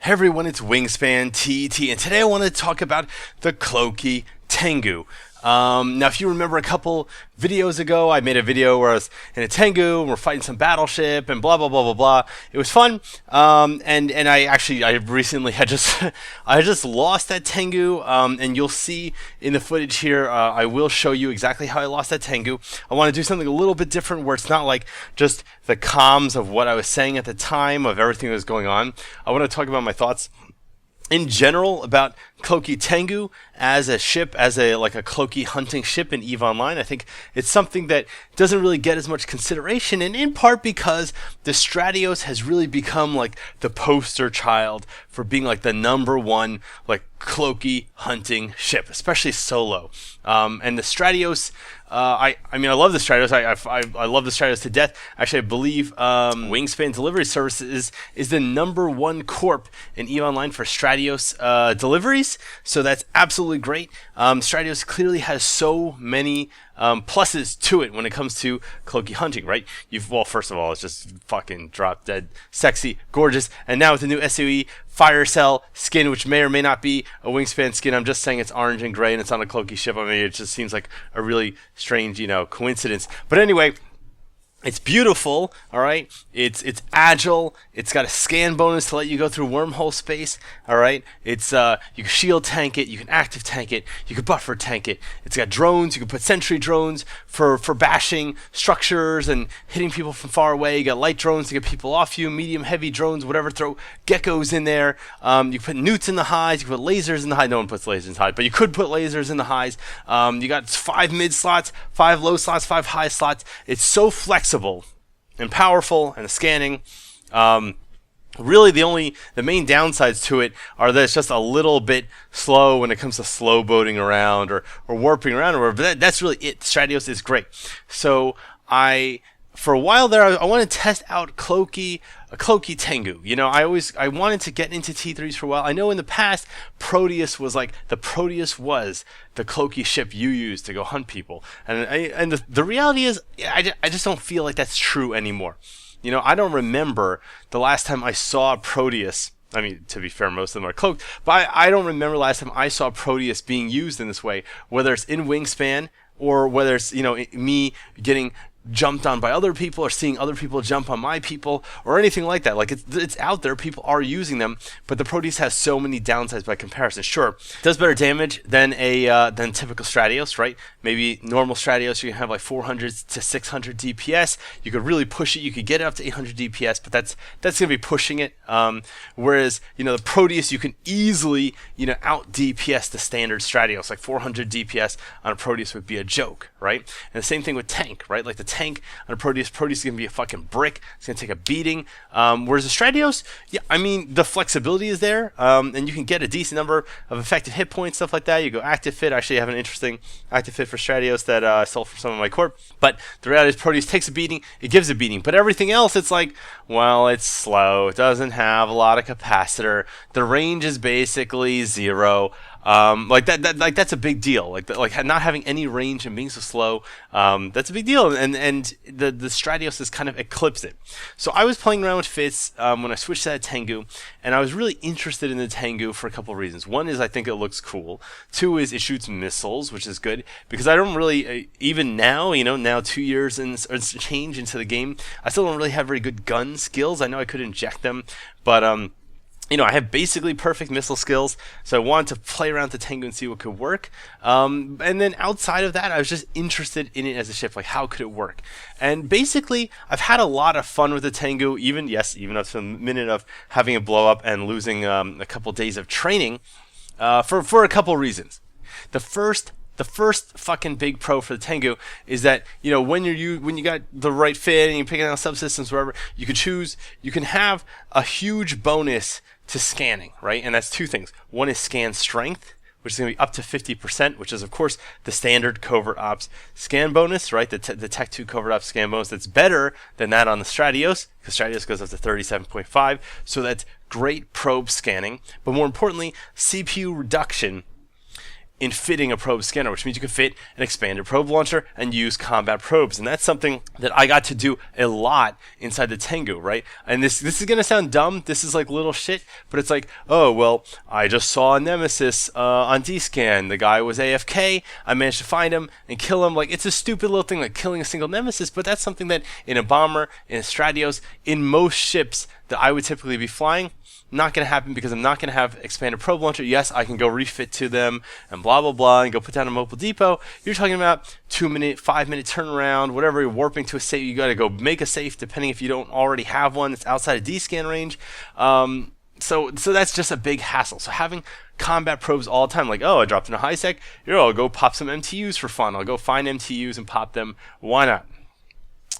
Hey everyone, it's Wingspan TT, and today I want to talk about the Cloaky Tengu. Now, if you remember a couple videos ago, I made a video where I was in a Tengu and we're fighting some battleship and blah blah blah blah blah. It was fun, and I recently had just I just lost that Tengu, and you'll see in the footage here. I will show you exactly how I lost that Tengu. I want to do something a little bit different where it's not like just the comms of what I was saying at the time of everything that was going on. I want to talk about my thoughts in general about Cloaky Tengu as a ship, as a cloaky hunting ship in EVE Online. I think it's something that doesn't really get as much consideration, and in part because the Stratios has really become like the poster child for being like the #1 like cloaky hunting ship, especially solo. And the Stratios, I mean, I love the Stratios. I love the Stratios to death. Actually, I believe Wingspan Delivery Services is the #1 corp in EVE Online for Stratios deliveries. So that's absolutely great. Stratios clearly has so many pluses to it when it comes to cloaky hunting, right? Well, first of all, it's just fucking drop dead, sexy, gorgeous, and now with the new SOE Fire Cell skin, which may or may not be a Wingspan skin. I'm just saying it's orange and gray and it's on a cloaky ship. I mean, it just seems like a really strange, coincidence. But anyway, it's beautiful, all right? It's agile. It's got a scan bonus to let you go through wormhole space, all right? It's you can shield tank it, you can active tank it, you can buffer tank it. It's got drones. You can put sentry drones for bashing structures and hitting people from far away. You got light drones to get people off you, medium heavy drones, whatever. Throw geckos in there. You can put newts in the highs. You can put lasers in the highs. No one puts lasers in the highs, but you could put lasers in the highs. You got 5 mid slots, 5 low slots, 5 high slots. It's so flexible and powerful, and the scanning. Really, the main downsides to it are that it's just a little bit slow when it comes to slow boating around or warping around, or but that's really it. Stratios is great. So for a while there, I want to test out a Cloaky Tengu. I wanted to get into T3s for a while. I know in the past, Proteus was the cloaky ship you used to go hunt people. And the reality is, I just don't feel like that's true anymore. I don't remember the last time I saw Proteus. I mean, to be fair, most of them are cloaked, but I don't remember last time I saw Proteus being used in this way, whether it's in Wingspan or whether it's, me getting jumped on by other people or seeing other people jump on my people or anything like that. Like it's out there, people are using them, but the Proteus has so many downsides by comparison. Sure, it does better damage than than typical Stratios, right? Maybe normal Stratios you can have like 400 to 600 DPS. You could really push it. You could get it up to 800 DPS, but that's going to be pushing it. Whereas the Proteus, you can easily out DPS the standard Stratios. Like 400 DPS on a Proteus would be a joke, right? And the same thing with tank, right? Like the tank on a Proteus is going to be a fucking brick. It's going to take a beating. Whereas the Stratios, yeah, I mean, the flexibility is there, and you can get a decent number of effective hit points, stuff like that. You go active fit. I actually have an interesting active fit for Stratios that I sold for some of my corp. But the reality is Proteus takes a beating, it gives a beating. But everything else, it's like, well, it's slow. It doesn't have a lot of capacitor. The range is basically 0. That's a big deal. Like not having any range and being so slow, that's a big deal. And the Stratios has kind of eclipsed it. So I was playing around with fits when I switched to that Tengu, and I was really interested in the Tengu for a couple of reasons. One is I think it looks cool. 2 is it shoots missiles, which is good because I don't really even now, now 2 years and change into the game, I still don't really have very good gun skills. I know I could inject them, but I have basically perfect missile skills, so I wanted to play around the Tengu and see what could work. And then outside of that, I was just interested in it as a ship, like how could it work? And basically, I've had a lot of fun with the Tengu, even up to the minute of having it blow up and losing a couple days of training for a couple reasons. The first fucking big pro for the Tengu is that when you got the right fit and you're picking out subsystems, wherever you can have a huge bonus to scanning, right? And that's 2 things. One is scan strength, which is going to be up to 50%, which is of course the standard covert ops scan bonus, right? The Tech 2 covert ops scan bonus that's better than that on the Stratios, because Stratios goes up to 37.5. So that's great probe scanning, but more importantly, CPU reduction in fitting a probe scanner, which means you can fit an expanded probe launcher and use combat probes. And that's something that I got to do a lot inside the Tengu, right? And this is going to sound dumb. This is like little shit, but it's like, oh, well, I just saw a Nemesis on D-scan. The guy was AFK. I managed to find him and kill him. Like, it's a stupid little thing like killing a single Nemesis, but that's something that in a bomber, in a Stratios, in most ships that I would typically be flying, not going to happen because I'm not going to have expanded probe launcher. Yes, I can go refit to them and blah, blah, blah, and go put down a mobile depot. You're talking about 2-minute, 5-minute turnaround, whatever, you're warping to a safe. You got to go make a safe depending if you don't already have one that's outside of D-scan range. So that's just a big hassle. So having combat probes all the time, like, oh, I dropped in a high sec, I'll go pop some MTUs for fun. I'll go find MTUs and pop them. Why not?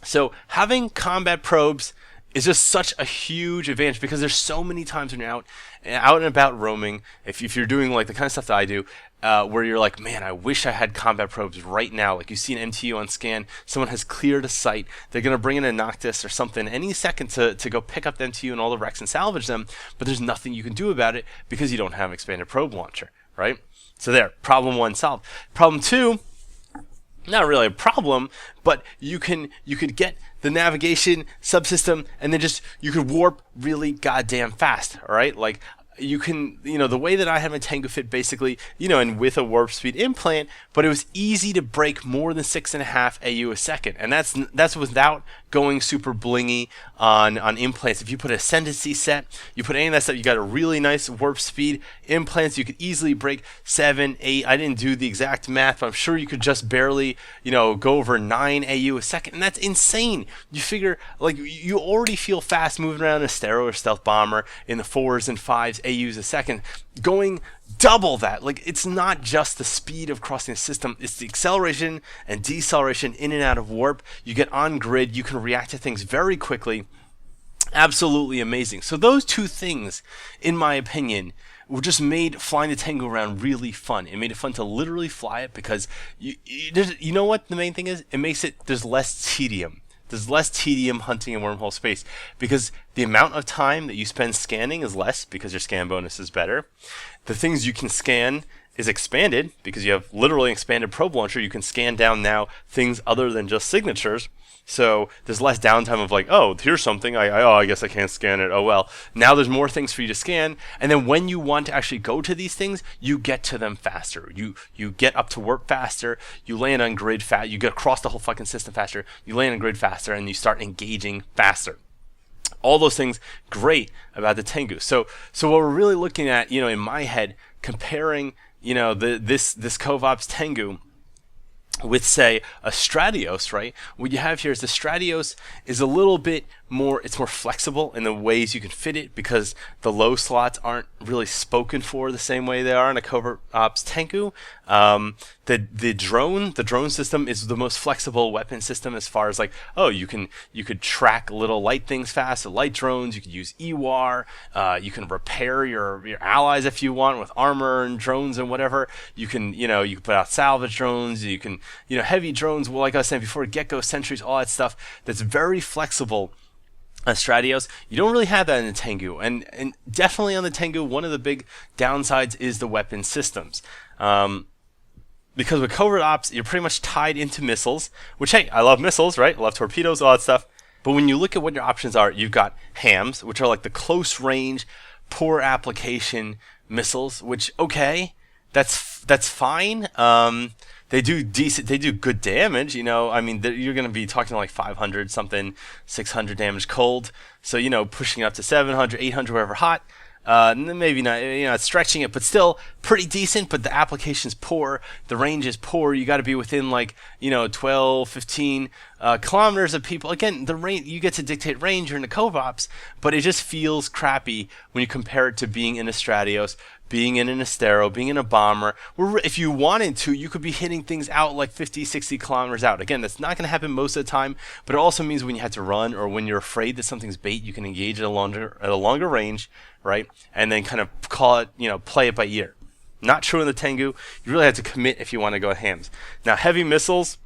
So having combat probes is just such a huge advantage because there's so many times when you're out and about roaming, if you're doing like the kind of stuff that I do, where you're like, man, I wish I had combat probes right now. Like you see an MTU on scan, someone has cleared a site, they're going to bring in a Noctis or something any second to go pick up the MTU and all the wrecks and salvage them, but there's nothing you can do about it because you don't have an expanded probe launcher, right? So there, problem 1 solved. Problem 2, not really a problem, but you could get the navigation subsystem and then you could warp really goddamn fast, all right? Like you can, the way that I had my Tengu fit basically, and with a warp speed implant, but it was easy to break more than 6.5 AU a second, and that's without going super blingy on implants. If you put Ascendancy set, you put any of that stuff, you got a really nice warp speed implants. You could easily break 7, 8. I didn't do the exact math, but I'm sure you could just barely, go over 9 AU a second, and that's insane. You figure, like, you already feel fast moving around a Stero or Stealth Bomber in the 4s and 5s AUs a second. Going double that, like, it's not just the speed of crossing the system, it's the acceleration and deceleration in and out of warp. You get on grid, you can react to things very quickly. Absolutely amazing. So those two things, in my opinion, were just made flying the Tengu around really fun. It made it fun to literally fly it because you know what the main thing is? It makes it, there's less tedium. There's less tedium hunting in wormhole space because the amount of time that you spend scanning is less because your scan bonus is better. The things you can scan is expanded because you have literally expanded probe launcher. You can scan down now things other than just signatures. So there's less downtime of like, oh, here's something. I guess I can't scan it. Oh, well. Now there's more things for you to scan. And then when you want to actually go to these things, you get to them faster. You get up to warp faster. You land on grid fast. You get across the whole fucking system faster. You land on grid faster and you start engaging faster. All those things great about the Tengu. So what we're really looking at, in my head, comparing, this CovOps Tengu with, say, a Stratios, right? What you have here is the Stratios is a little bit more, it's more flexible in the ways you can fit it because the low slots aren't really spoken for the same way they are in a covert ops Tengu. The drone system is the most flexible weapon system as far as like, oh, you could track little light things fast, so light drones. You could use EWAR. You can repair your allies if you want with armor and drones and whatever. You can you can put out salvage drones. You can heavy drones. Well, like I was saying before, gecko sentries, all that stuff. That's very flexible. Stratios, you don't really have that in the Tengu, and definitely on the Tengu, one of the big downsides is the weapon systems. Because with covert ops, you're pretty much tied into missiles, which, hey, I love missiles, right? I love torpedoes, all that stuff. But when you look at what your options are, you've got hams, which are like the close range, poor application missiles, which, okay, that's fine. They do good damage, I mean, you're going to be talking like 500 something, 600 damage cold. So, pushing it up to 700, 800, wherever hot. Maybe not, it's stretching it, but still pretty decent, but the application's poor. The range is poor. You got to be within like, 12, 15 kilometers of people. Again, the range, you get to dictate range in the CovOps, but it just feels crappy when you compare it to being in a Stratios, being in an Astero, being in a bomber, where if you wanted to, you could be hitting things out like 50, 60 kilometers out. Again, that's not going to happen most of the time, but it also means when you have to run or when you're afraid that something's bait, you can engage at a longer range, right? And then kind of call it, play it by ear. Not true in the Tengu. You really have to commit if you want to go hams. Now, heavy missiles,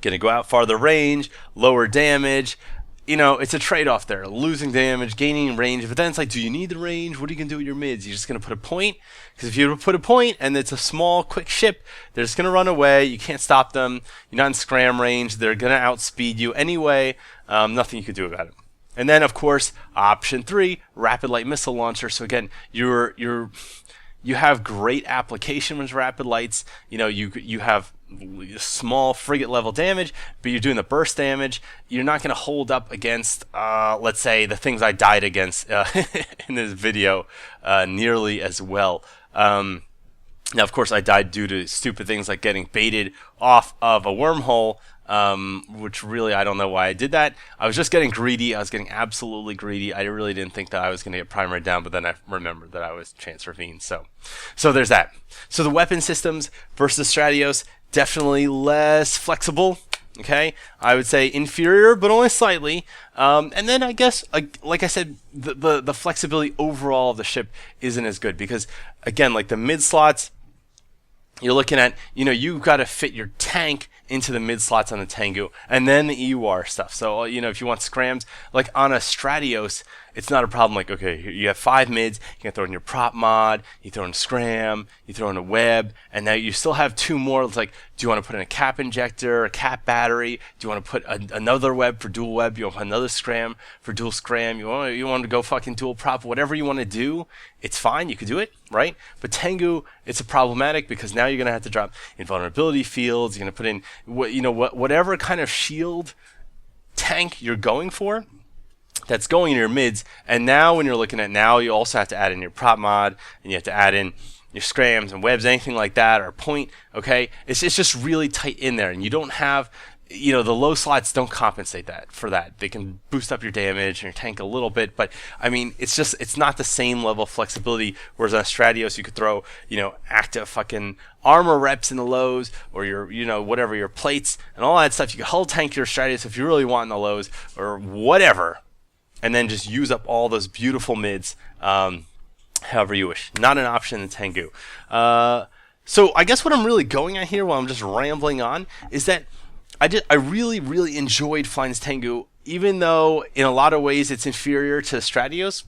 going to go out farther range, lower damage. you know, it's a trade-off there. Losing damage, gaining range. But then it's like, do you need the range? What are you going to do with your mids? You're just going to put a point? Because if you put a point and it's a small, quick ship, they're just going to run away. You can't stop them. You're not in scram range. They're going to outspeed you anyway. Nothing you could do about it. And then, of course, option 3, rapid light missile launcher. So again, you have great application with rapid lights. You know, you have small frigate level damage, but you're doing the burst damage. You're not going to hold up against, let's say, the things I died against in this video nearly as well. Now, of course, I died due to stupid things like getting baited off of a wormhole, which really, I don't know why I did that. I was just getting greedy. I was getting absolutely greedy. I really didn't think that I was going to get primary down, but then I remembered that I was chance ravine. So there's that. So the weapon systems versus Stratios, definitely less flexible. Okay, I would say inferior, but only slightly. And then I guess, like I said, the flexibility overall of the ship isn't as good because, again, like the mid slots, you're looking at, you know, you've got to fit your tank into the mid slots on the Tengu, and then the EUR stuff. So, you know, if you want scrams, like on a Stratios, it's not a problem. Like, okay, you have 5 mids, you can throw in your prop mod, you throw in scram, you throw in a web, and now you still have 2 more. It's like, do you want to put in a cap injector, a cap battery? Do you want to put another web for dual web? You want to put another scram for dual scram? You want to go fucking dual prop? Whatever you want to do, it's fine. You could do it, right? But Tengu, it's a problematic because now you're going to have to drop invulnerability fields. You're going to put in whatever kind of shield tank you're going for, that's going in your mids. And now when you're looking at now, you also have to add in your prop mod, and you have to add in your scrams and webs, anything like that, or point. Okay, it's just really tight in there, and you don't have, you know, the low slots don't compensate for that. They can boost up your damage and your tank a little bit, but I mean, it's not the same level of flexibility. Whereas on Stratios, you could throw, you know, active fucking armor reps in the lows, or your, you know, whatever, your plates and all that stuff. You can hull tank your Stratios if you really want in the lows or whatever, and then just use up all those beautiful mids however you wish. Not an option in Tengu. So I guess what I'm really going at here while I'm just rambling on is that I really, really enjoyed flying this Tengu, even though in a lot of ways it's inferior to Stratios.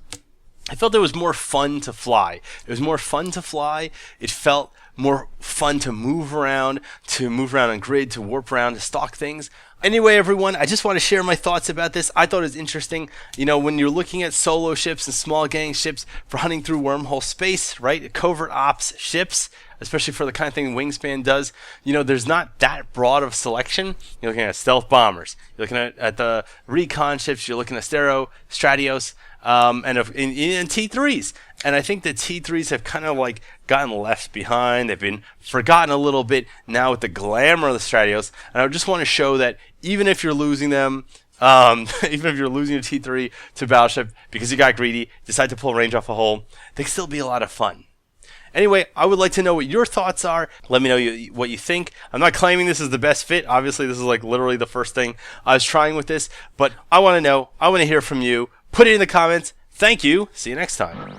I felt it was more fun to fly. It was more fun to fly. It felt more fun to move around on grid, to warp around, to stalk things. Anyway, everyone, I just want to share my thoughts about this. I thought it was interesting. You know, when you're looking at solo ships and small gang ships for hunting through wormhole space, right? Covert ops ships, especially for the kind of thing Wingspan does, you know, there's not that broad of selection. You're looking at stealth bombers. You're looking at the recon ships. You're looking at Stratios, and in T3s. And I think the T3s have kind of like gotten left behind. They've been forgotten a little bit now with the glamour of the Stratios. And I just want to show that even if you're losing them, even if you're losing a T3 to Battleship because you got greedy, decide to pull range off a hole, they can still be a lot of fun. Anyway, I would like to know what your thoughts are. Let me know what you think. I'm not claiming this is the best fit. Obviously, this is like literally the first thing I was trying with this. But I want to know. I want to hear from you. Put it in the comments. Thank you. See you next time.